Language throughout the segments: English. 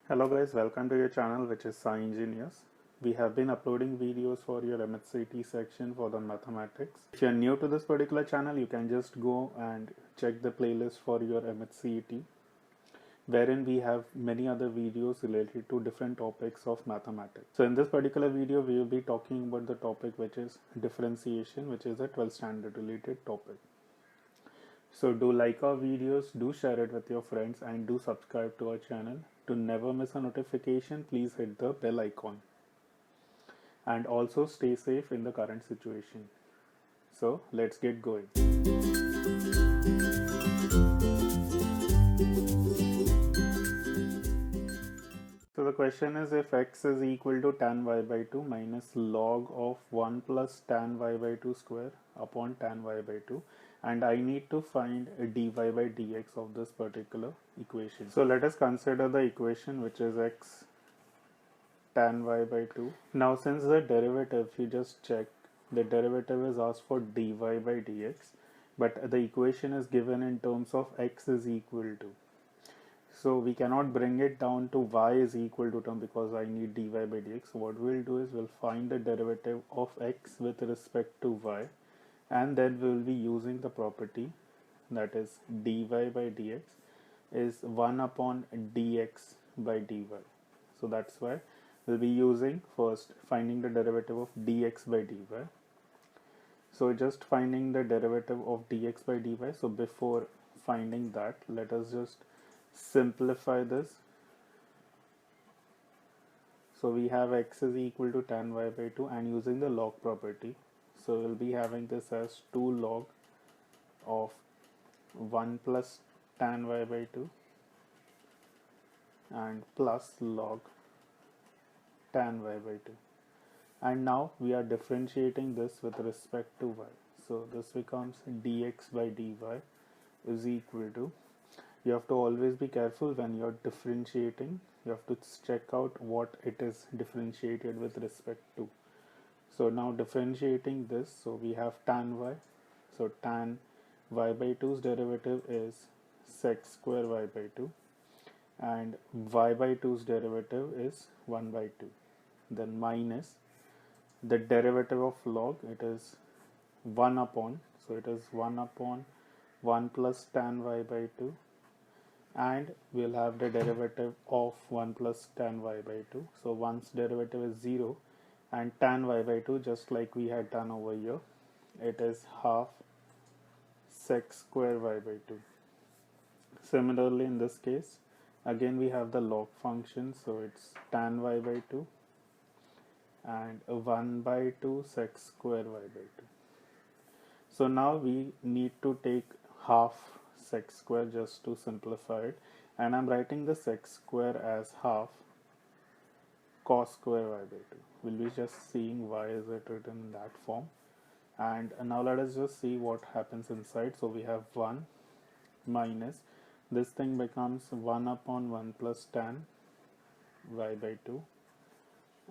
Hello guys, welcome to your channel which is Sci Engineers. We have been uploading videos for your MHCT section for the mathematics. If you are new to this particular channel, you can just go and check the playlist for your MHCT, wherein we have many other videos related to different topics of mathematics. So in this particular video, we will be talking about the topic which is differentiation, which is a 12th standard related topic. So do like our videos, do share it with your friends, and do subscribe to our channel. To never miss a notification, please hit the bell icon. And also stay safe in the current situation. So let's get going. So the question is, if x is equal to tan y by 2 minus log of 1 plus tan y by 2 square upon tan y by 2, and I need to find dy by dx of this particular equation. So let us consider the equation which is x tan y by 2. Now since the derivative, you just check, the derivative is asked for dy by dx, but the equation is given in terms of x is equal to. So we cannot bring it down to y is equal to term because I need dy by dx. So what we'll do is we'll find the derivative of x with respect to y, and then we'll be using the property that is dy by dx is 1 upon dx by dy. So that's why we'll be using first finding the derivative of dx by dy. So just finding the derivative of dx by dy. So before finding that, let us just simplify this. So we have x is equal to tan y by 2 and using the log property. So we'll be having this as 2 log of 1 plus tan y by 2 and plus log tan y by 2. And now we are differentiating this with respect to y. So this becomes dx by dy is equal to, you have to always be careful when you're differentiating, you have to check out what it is differentiated with respect to. So now differentiating this, so we have tan y, so tan y by 2's derivative is sec square y by 2, and y by 2's derivative is 1 by 2, then minus the derivative of log, it is 1 upon, so it is 1 upon 1 plus tan y by 2, and we'll have the derivative of 1 plus tan y by 2. So once derivative is 0 and tan y by 2, just like we had done over here, it is half sec square y by 2. Similarly in this case, again we have the log function, so it's tan y by 2 and 1 by 2 sec square y by 2. So now we need to take half sec square just to simplify it, and I'm writing the sec square as half cos square y by 2. We'll be just seeing why is it written in that form. And now let us just see what happens inside. So we have 1 minus, this thing becomes 1 upon 1 plus tan y by 2,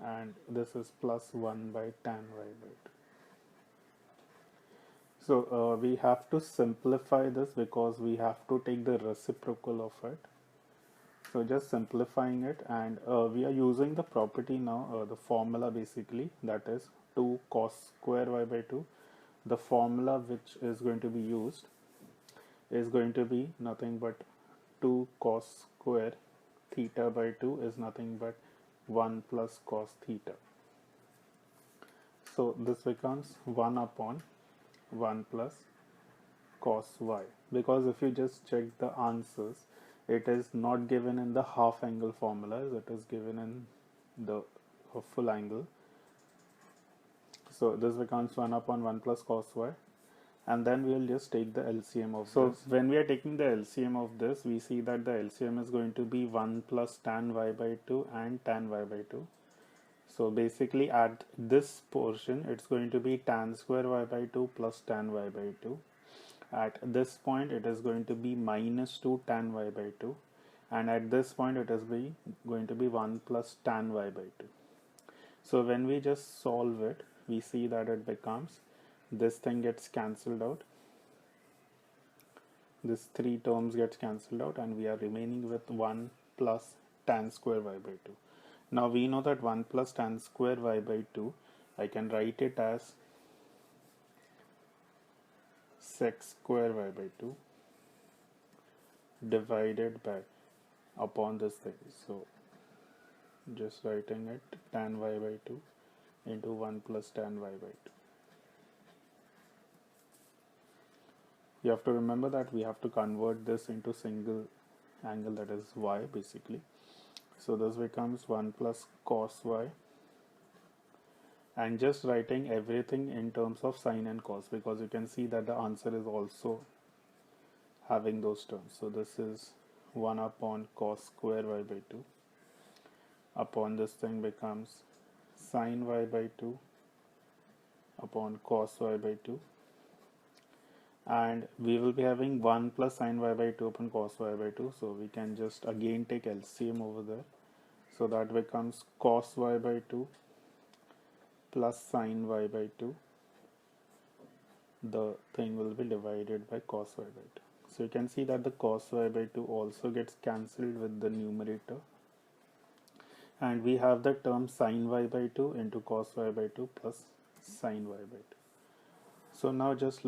and this is plus 1 by tan y by 2. So we have to simplify this because we have to take the reciprocal of it. So just simplifying it, and we are using the property now, the formula basically, that is 2 cos square y by 2. The formula which is going to be used is going to be nothing but 2 cos square theta by 2 is nothing but 1 plus cos theta. So this becomes 1 upon 1 plus cos y, because if you just check the answers, it is not given in the half angle formulas, it is given in the full angle. So this becomes 1 upon 1 plus cos y, and then we will just take the LCM of this. So when we are taking the LCM of this, we see that the LCM is going to be 1 plus tan y by 2 and tan y by 2. So basically at this portion, it's going to be tan square y by 2 plus tan y by 2. At this point, it is going to be minus 2 tan y by 2. And at this point, it is going to be 1 plus tan y by 2. So when we just solve it, we see that it becomes, this thing gets cancelled out. This 3 terms gets cancelled out, and we are remaining with 1 plus tan square y by 2. Now we know that 1 plus tan square y by 2, I can write it as sec square y by 2 divided by upon this thing. So just writing it tan y by 2 into 1 plus tan y by 2. You have to remember that we have to convert this into single angle, that is y basically. So this becomes 1 plus cos y, and just writing everything in terms of sine and cos, because you can see that the answer is also having those terms. So this is 1 upon cos square y by 2 upon this thing becomes sine y by 2 upon cos y by 2, and we will be having 1 plus sine y by 2 upon cos y by 2, so we can just again take LCM over there. So that becomes cos y by 2 plus sine y by 2. The thing will be divided by cos y by 2. So you can see that the cos y by 2 also gets cancelled with the numerator, and we have the term sine y by 2 into cos y by 2 plus sine y by 2. So now just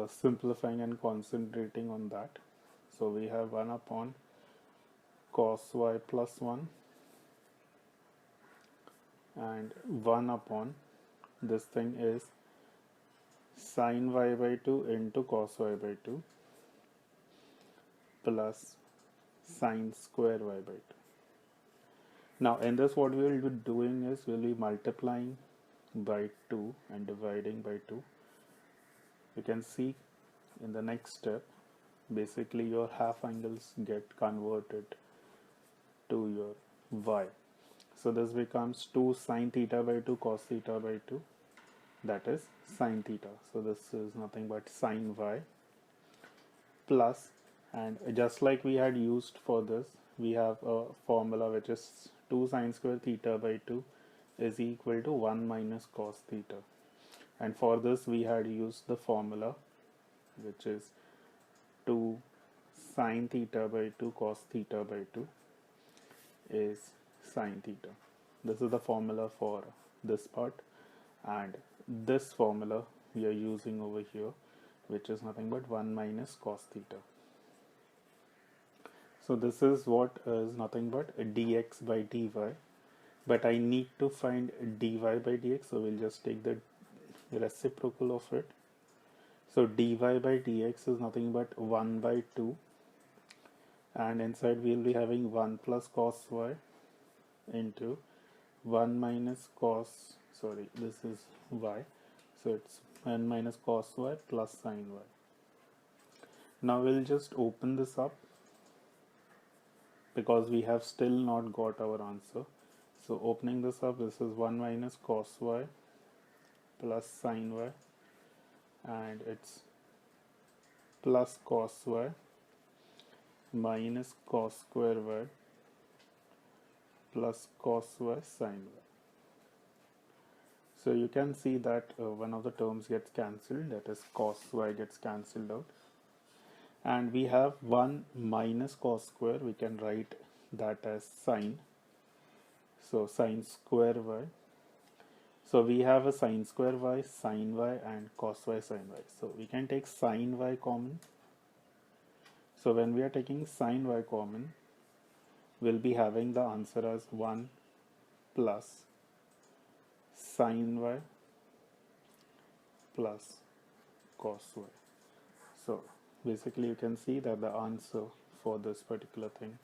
simplifying and concentrating on that. So we have 1 upon cos y plus 1 and 1 upon this thing is sine y by 2 into cos y by 2 plus sine square y by 2. Now in this what we will be doing is we will be multiplying by 2 and dividing by 2. You can see in the next step basically your half angles get converted to your y. So this becomes 2 sine theta by 2 cos theta by 2, that is sine theta. So this is nothing but sine y plus, and just like we had used for this, we have a formula which is 2 sine square theta by 2 is equal to 1 minus cos theta. And for this we had used the formula which is 2 sine theta by 2 cos theta by 2 is sine theta. This is the formula for this part, and this formula we are using over here, which is nothing but 1 minus cos theta. So this is what is nothing but dx by dy, but I need to find dy by dx, so we'll just take the reciprocal of it. So dy by dx is nothing but 1 by 2, and inside we will be having 1 plus cos y into 1 minus cos, sorry, this is y, so it's 1 minus cos y plus sine y. Now we'll just open this up because we have still not got our answer. So opening this up, this is 1 minus cos y plus sine y, and it's plus cos y minus cos square y plus cos y sine y. So you can see that one of the terms gets cancelled, that is cos y gets cancelled out, and we have 1 minus cos square, we can write that as sine, so sine square y. So we have a sine square y, sine y, and cos y sine y. So we can take sine y common. So when we are taking sine y common, we'll be having the answer as 1 plus sine y plus cos y. So basically you can see that the answer for this particular thing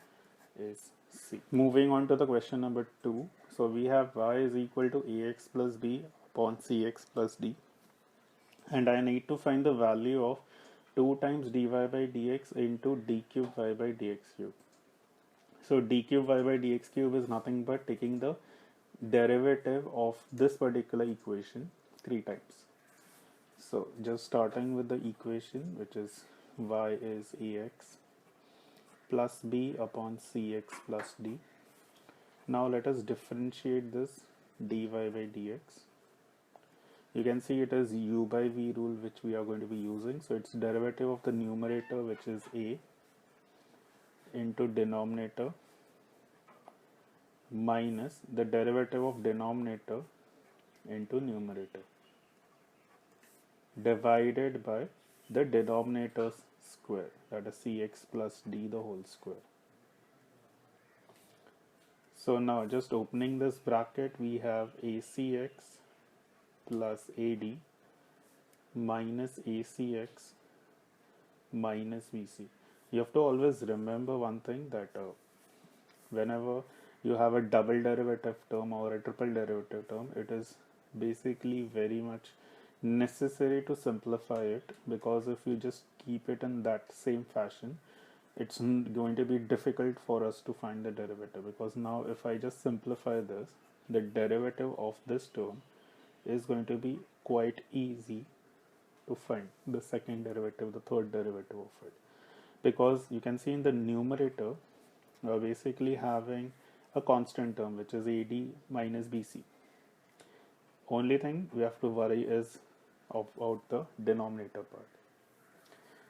is C. Moving on to the question number 2. So we have y is equal to ax plus b upon cx plus d, and I need to find the value of 2 times dy by dx into d cube y by dx cube. So d cube y by dx cube is nothing but taking the derivative of this particular equation 3 times. So just starting with the equation, which is y is ax plus b upon cx plus d. Now let us differentiate this dy by dx. You can see it is u by v rule which we are going to be using. So it's derivative of the numerator, which is a, into denominator, minus the derivative of denominator into numerator divided by the denominator's square, that is cx plus d the whole square. So now just opening this bracket, we have acx plus ad minus acx minus vc. You have to always remember one thing, that whenever you have a double derivative term or a triple derivative term, it is basically very much necessary to simplify it, because if you just keep it in that same fashion, it's going to be difficult for us to find the derivative, because now if I just simplify this, the derivative of this term is going to be quite easy to find, the second derivative, the third derivative of it, because you can see in the numerator we are basically having a constant term which is AD minus BC. Only thing we have to worry is about the denominator part.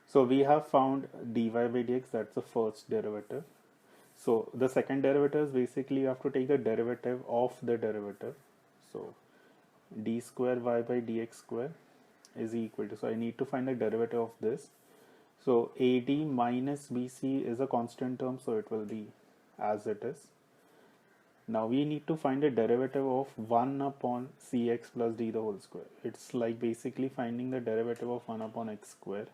So we have found dy by dx, that's the first derivative. So the second derivative is basically you have to take the derivative of the derivative. So d square y by dx square is equal to, so I need to find the derivative of this. So AD minus BC is a constant term, so it will be as it is. Now we need to find a derivative of 1 upon cx plus d the whole square. It's like basically finding the derivative of 1 upon x square.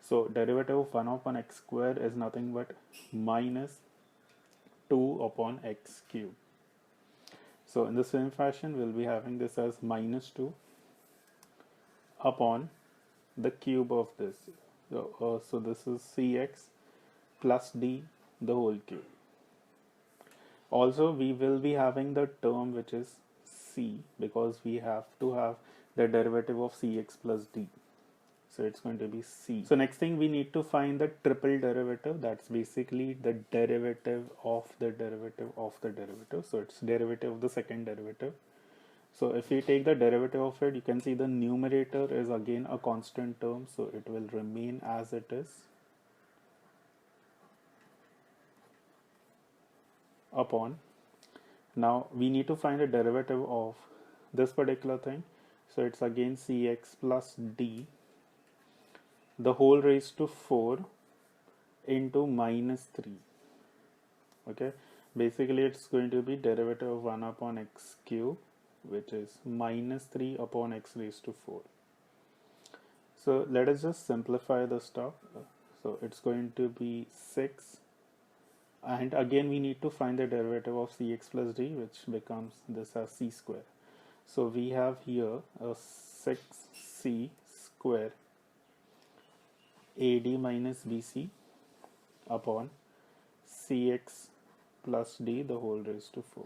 So derivative of 1 upon x square is nothing but minus 2 upon x cube. So in the same fashion, we'll be having this as minus 2 upon the cube of this. So this is cx plus d the whole cube. Also, we will be having the term which is c, because we have to have the derivative of cx plus d. So it's going to be c. So next thing, we need to find the triple derivative. That's basically the derivative of the derivative of the derivative. So it's derivative of the second derivative. So if we take the derivative of it, you can see the numerator is again a constant term, so it will remain as it is, upon. Now we need to find a derivative of this particular thing. So it's again cx plus d the whole raised to 4 into minus 3. Okay, basically it's going to be derivative of 1 upon x cube, which is minus 3 upon x raised to 4. So let us just simplify the stuff. So it's going to be 6, and again we need to find the derivative of cx plus d, which becomes this as c square. So we have here a 6c square AD minus BC upon cx plus d the whole raised to 4.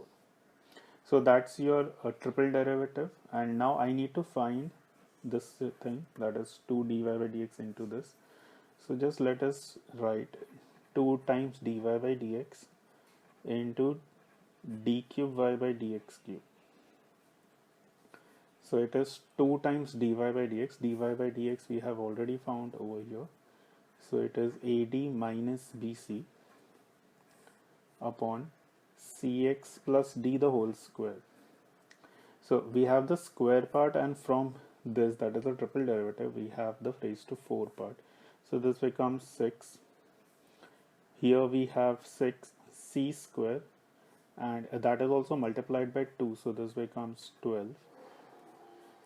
So that's your triple derivative, and now I need to find this thing, that is 2 dy by dx into this. So just let us write 2 times dy by dx into d cube y by dx cube. So it is 2 times dy by dx. Dy by dx we have already found over here. So it is AD minus BC upon cx plus d the whole square. So we have the square part, and from this, that is a triple derivative, we have the raised to 4 part. So this becomes 6. Here we have 6c square, and that is also multiplied by 2, so this becomes 12.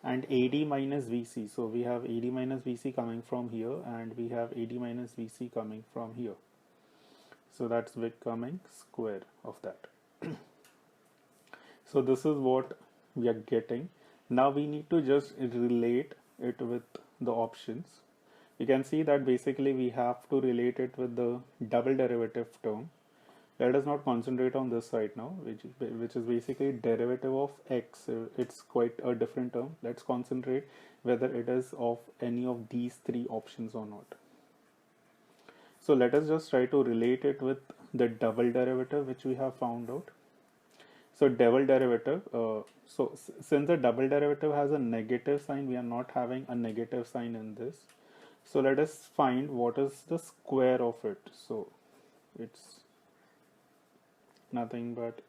And AD minus VC, so we have AD minus VC coming from here, and we have AD minus VC coming from here. So that's becoming square of that. So this is what we are getting. Now we need to just relate it with the options. You can see that basically we have to relate it with the double derivative term. Let us not concentrate on this right now, which is basically derivative of x. It's quite a different term. Let's concentrate whether it is of any of these 3 options or not. So let us just try to relate it with the double derivative which we have found out. So double derivative, since the double derivative has a negative sign, we are not having a negative sign in this. So let us find what is the square of it. So it's nothing but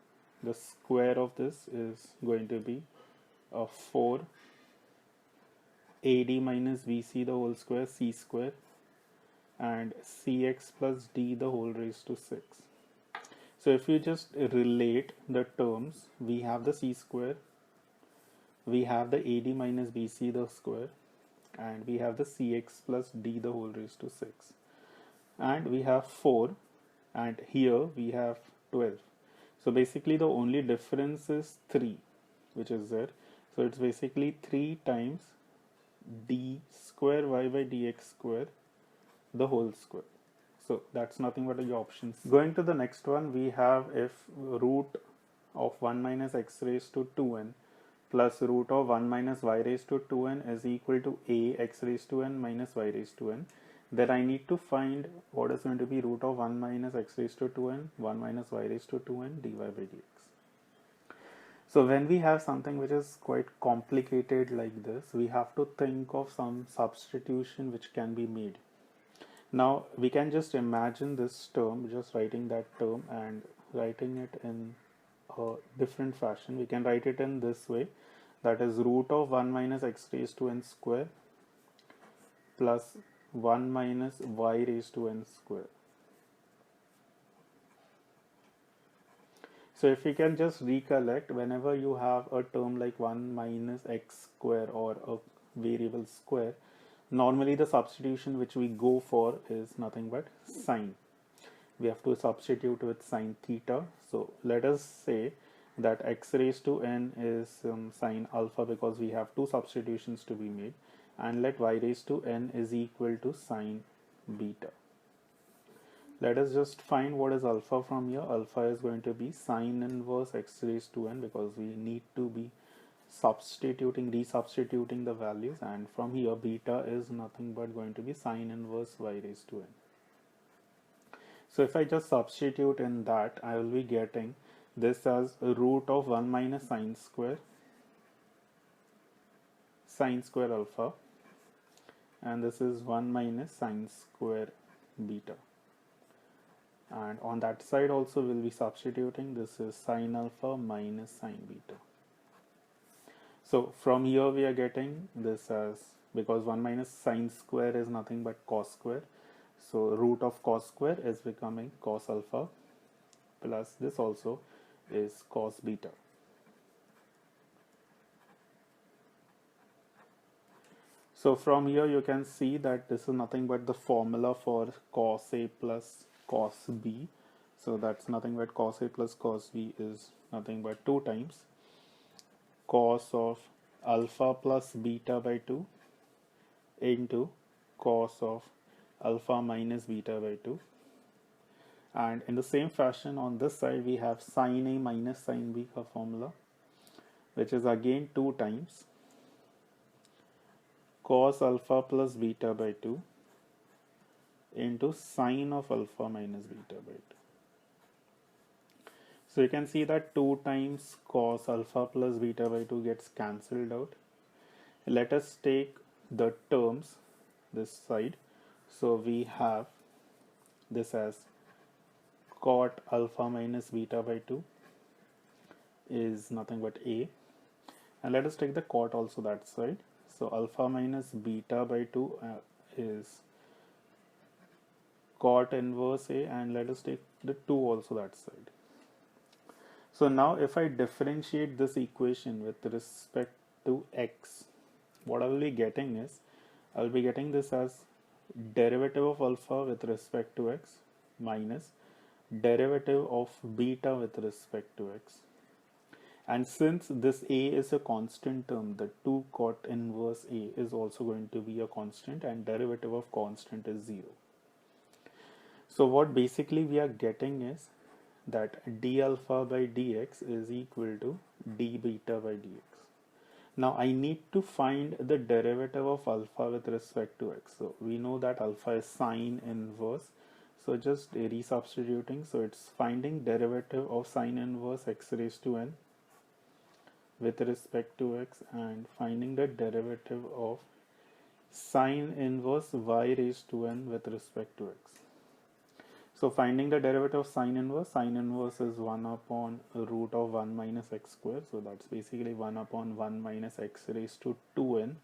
the square of this is going to be 4 AD minus BC the whole square C square and CX plus D the whole raised to 6. So if you just relate the terms, we have the C square, we have the AD minus BC the square, and we have the CX plus D the whole raised to 6. And we have 4, and here we have 12. So basically the only difference is 3, which is there. So it's basically 3 times d square y by dx square the whole square. So that's nothing but the options. Going to the next one, we have if root of 1 minus x raised to 2n plus root of 1 minus y raised to 2n is equal to a x raised to n minus y raised to n, then I need to find what is going to be root of 1 minus x raised to 2n, 1 minus y raised to 2n dy by dx. So when we have something which is quite complicated like this, we have to think of some substitution which can be made. Now we can just imagine this term, just writing that term and writing it in a different fashion. We can write it in this way, that is root of 1 minus x raised to n square plus 1 minus y raised to n square. So if you can just recollect, whenever you have a term like 1 minus x square or a variable square, normally the substitution which we go for is nothing but sine. We have to substitute with sine theta. So let us say that x raised to n is sine alpha, because we have two substitutions to be made, and let y raised to n is equal to sine beta. Let us just find what is alpha from here. Alpha is going to be sine inverse x raised to n, because we need to be resubstituting the values, and from here beta is nothing but going to be sine inverse y raised to n. So if I just substitute in that, I will be getting this as root of 1 minus sine square alpha, and this is 1 minus sine square beta. And on that side also we'll be substituting, this is sine alpha minus sine beta. So from here we are getting this as, because 1 minus sine square is nothing but cos square, so root of cos square is becoming cos alpha, plus this also is cos beta. So from here you can see that this is nothing but the formula for cos A plus cos B. So that's nothing but cos A plus cos B is nothing but 2 times cos of alpha plus beta by 2 into cos of alpha minus beta by 2. And in the same fashion on this side we have sin A minus sin B का formula, which is again 2 times cos alpha plus beta by 2 into sine of alpha minus beta by 2. So you can see that 2 times cos alpha plus beta by 2 gets cancelled out. Let us take the terms this side. So we have this as cot alpha minus beta by 2 is nothing but A, and let us take the cot also that side. So alpha minus beta by 2 is cot inverse A, and let us take the 2 also that side. So now if I differentiate this equation with respect to x, what I will be getting is, I will be getting this as derivative of alpha with respect to x minus derivative of beta with respect to x. And since this A is a constant term, the 2 cot inverse A is also going to be a constant, and derivative of constant is 0. So what basically we are getting is that d alpha by dx is equal to d beta by dx. Now I need to find the derivative of alpha with respect to x. So we know that alpha is sine inverse. So just resubstituting. So it's finding derivative of sine inverse x raised to n with respect to x, and finding the derivative of sine inverse y raised to n with respect to x. So finding the derivative of sine inverse is 1 upon root of 1 minus x square. So that's basically 1 upon 1 minus x raised to 2n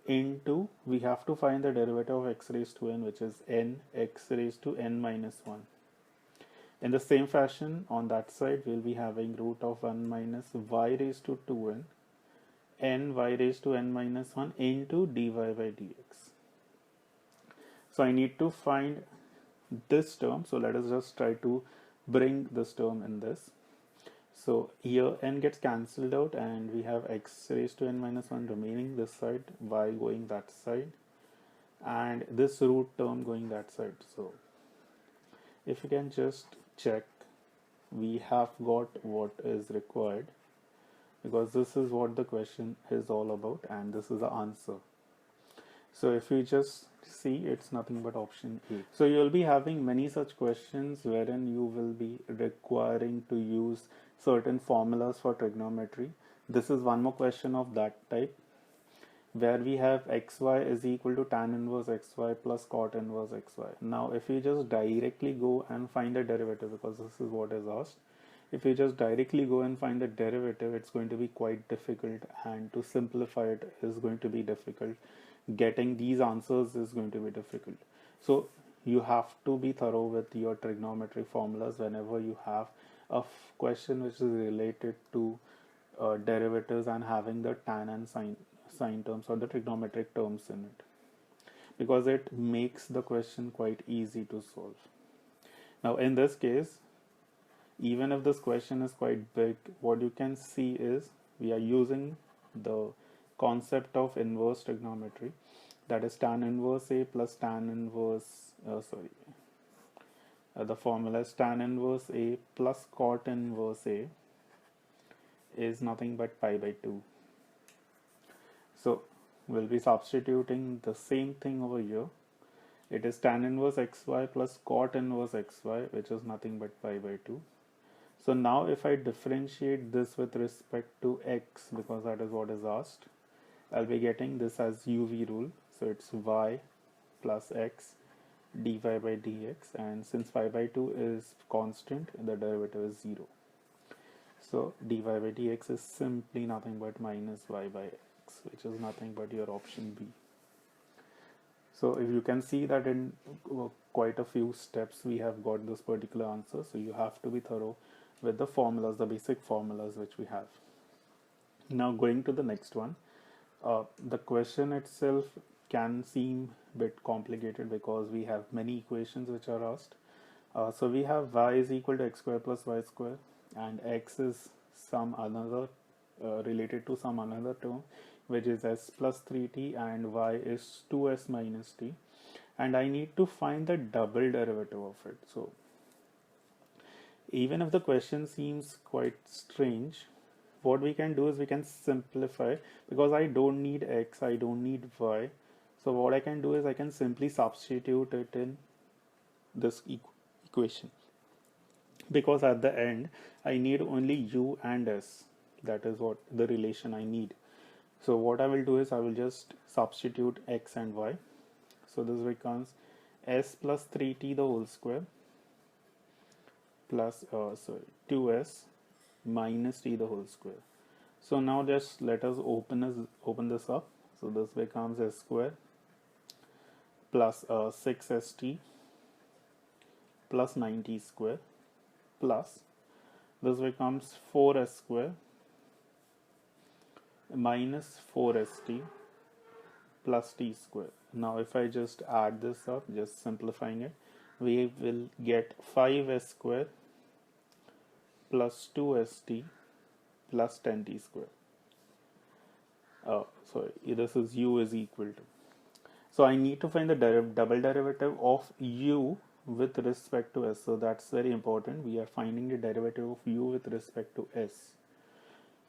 into, we have to find the derivative of x raised to n, which is n x raised to n minus 1. In the same fashion, on that side, we'll be having root of 1 minus y raised to 2n, n y raised to n minus 1 into dy by dx. So I need to find this term. So let us just try to bring this term in this. So here n gets cancelled out and we have x raised to n minus 1 remaining this side, y going that side, and this root term going that side. So if you can just check, we have got what is required, because this is what the question is all about and this is the answer. So if you just see, it's nothing but option A. So you'll be having many such questions wherein you will be requiring to use certain formulas for trigonometry. This is one more question of that type, where we have xy is equal to tan inverse xy plus cot inverse xy. Now if you just directly go and find the derivative, because this is what is asked, if you just directly go and find the derivative, it's going to be quite difficult, and to simplify it is going to be difficult. Getting these answers is going to be difficult. So you have to be thorough with your trigonometric formulas whenever you have a question which is related to derivatives and having the tan and sine terms or the trigonometric terms in it, because it makes the question quite easy to solve. Now in this case, even if this question is quite big, what you can see is we are using the concept of inverse trigonometry, that is tan inverse A plus tan inverse, the formula is tan inverse A plus cot inverse A is nothing but pi by 2. So we'll be substituting the same thing over here. It is tan inverse xy plus cot inverse xy, which is nothing but pi by 2. So now if I differentiate this with respect to x, because that is what is asked, I'll be getting this as UV rule. So it's y plus x dy by dx, and since pi by 2 is constant, the derivative is 0. So dy by dx is simply nothing but minus y by x, which is nothing but your option B. So if you can see that in quite a few steps we have got this particular answer. So you have to be thorough with the formulas, the basic formulas which we have. Now going to the next one. The question itself can seem a bit complicated because we have many equations which are asked. So we have y is equal to x square plus y square, and x is some another related to some another term which is s plus 3t, and y is 2s minus t, and I need to find the double derivative of it. So even if the question seems quite strange, what we can do is we can simplify, because I don't need x, I don't need y. So what I can do is I can simply substitute it in this equation, because at the end I need only u and s. That is what the relation I need. So what I will do is I will just substitute x and y. So this becomes s plus 3t the whole square plus 2s minus t the whole square. So now just let us open this up. So this becomes s square plus 6st plus 9t square plus this becomes 4s square minus 4st plus t square. Now if I just add this up, just simplifying it, we will get 5s square plus 2st plus 10t square. Sorry, this is u is equal to. So I need to find the double derivative of u with respect to s. So that's very important. We are finding the derivative of u with respect to s.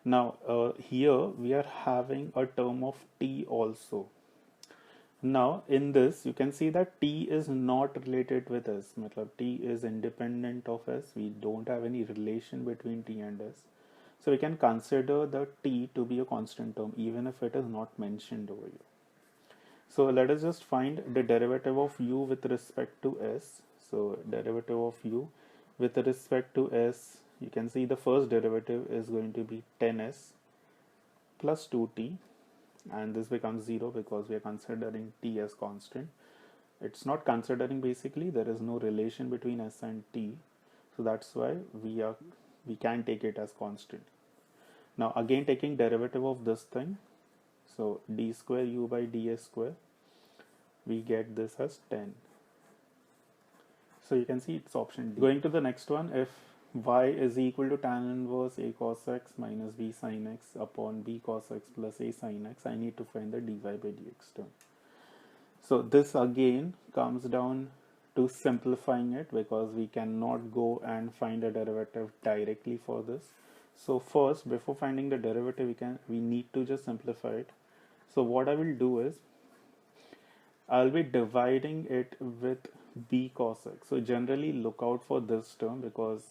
Now here we are having a term of t also. Now in this you can see that t is not related with s. T is independent of s. We don't have any relation between t and s. So we can consider the t to be a constant term even if it is not mentioned over here. So let us just find the derivative of u with respect to s. So derivative of u with respect to s, you can see the first derivative is going to be 10s plus 2t, and this becomes 0 because we are considering t as constant. It's not considering, basically there is no relation between s and t, so that's why we can take it as constant. Now again taking derivative of this thing, so d square u by ds square, we get this as 10. So you can see it's option D. Going to the next one, if y is equal to tan inverse a cos x minus b sin x upon b cos x plus a sin x, I need to find the dy by dx term. So this again comes down to simplifying it, because we cannot go and find a derivative directly for this. So first, before finding the derivative, we need to just simplify it. So what I will do is, I'll be dividing it with b cos x. So generally look out for this term, because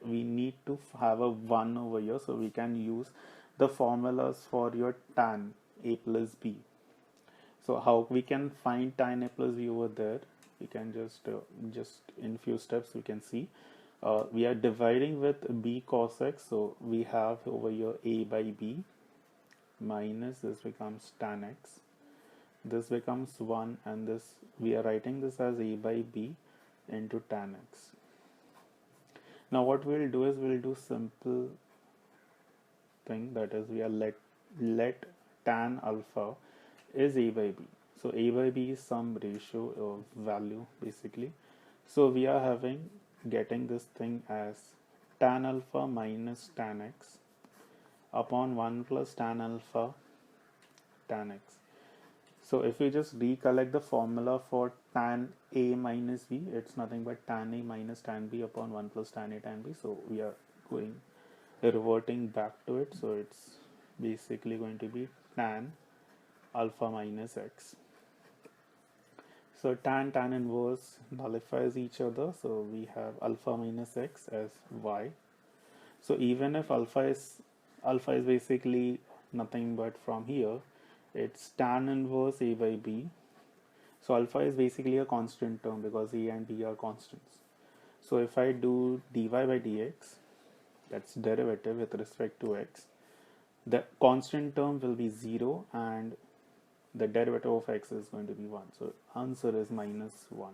we need to have a 1 over here, so we can use the formulas for your tan a plus b. So how we can find tan a plus b over there, we can just in few steps we can see. We are dividing with b cos x, so we have over here a by b minus this becomes tan x. This becomes 1, and this we are writing this as a by b into tan x. Now what we'll do is we'll do simple thing, that is we are let tan alpha is a by b. So a by b is some ratio of value basically. So we are getting this thing as tan alpha minus tan x upon 1 plus tan alpha tan x. So if we just recollect the formula for tan a minus b, it's nothing but tan a minus tan b upon 1 plus tan a tan b. So we are reverting back to it. So it's basically going to be tan alpha minus x. So tan inverse nullifies each other. So we have alpha minus x as y. So even if alpha is basically nothing but from here, it's tan inverse a by b. So alpha is basically a constant term because a and b are constants. So if I do dy by dx, that's derivative with respect to x, the constant term will be 0 and the derivative of x is going to be 1. So answer is minus 1.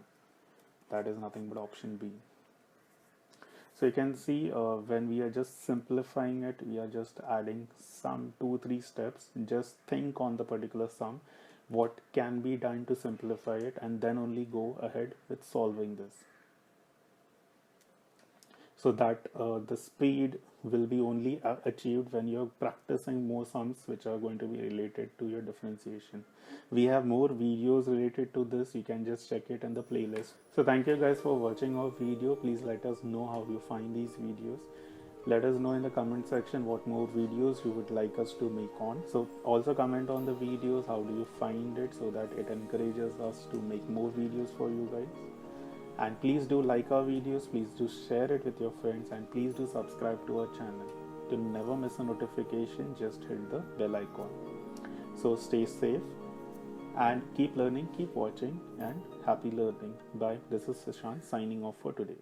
That is nothing but option B. So you can see when we are just simplifying it, we are just adding some 2-3 steps. Just think on the particular sum, what can be done to simplify it, and then only go ahead with solving this. So that the speed will be only achieved when you're practicing more sums which are going to be related to your differentiation. We have more videos related to this, you can just check it in the playlist. So thank you guys for watching our video. Please let us know how you find these videos. Let us know in the comment section what more videos you would like us to make on. So also comment on the videos, how do you find it, so that it encourages us to make more videos for you guys. And please do like our videos, please do share it with your friends, and please do subscribe to our channel. To never miss a notification, just hit the bell icon. So stay safe and keep learning, keep watching, and happy learning. Bye. This is Sushant signing off for today.